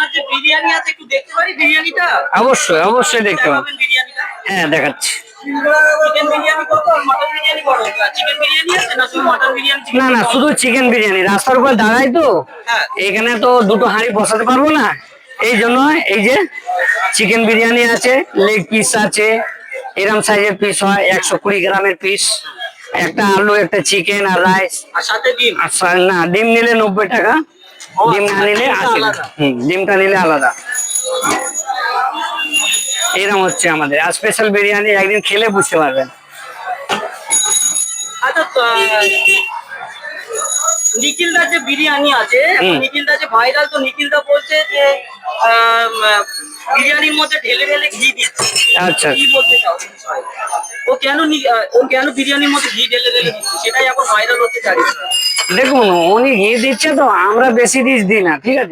আপনার যে বিরিয়ানি আছে একটু দেখতে পারি বিরিয়ানিটা? অবশ্যই অবশ্যই দেখতে পাবেন। দেখাবেন বিরিয়ানিটা? হ্যাঁ দেখাচ্ছি। চিকেন বিরিয়ানি কত আর মটন বিরিয়ানি কত? চিকেন বিরিয়ানি আছে না শুধু মটন বিরিয়ানি? না না, শুধু চিকেন বিরিয়ানি। রাস্তার উপর দাঁড়াই তো, হ্যাঁ। এখানে তো দুটো হাঁড়ি বসাতে পারবো না, এই জন্য এই যে চিকেন বিরিয়ানি আছে, লেগ পিস আছে, এরম সাইজের পিস হয় 120 গ্রামের পিস, একটা আলু, একটা চিকেন আর রাইস। আর সাথে ডিম? আচ্ছা না, ডিম নিলে 90 টাকা, ডিম না নিলে ডিমটা 80 টাকা। আলাদা। ডিমটা নিলে আলাদা। এরকম হচ্ছে আমাদের স্পেশাল বিরিয়ানি, একদিন খেলে বুঝতে পারবেন। আচ্ছা নিখিলদার যে বিরিয়ানি আছে, নিখিলদা যে ভাইরাল, তো নিখিলদা বলছে যে বিরিয়ানির মধ্যে ঢেলে ঢেলে ঘি দিচ্ছে। আচ্ছা, কি বলতে চাও? ও কেন বিরিয়ানির মধ্যে ঘি ঢেলে ঢেলে দিচ্ছে, সেটাই এখন ভাইরাল হতে চাইছে। দেখুন উনি ঘি দিচ্ছে তো, আমরা বেশি দিই না, ঠিক আছে।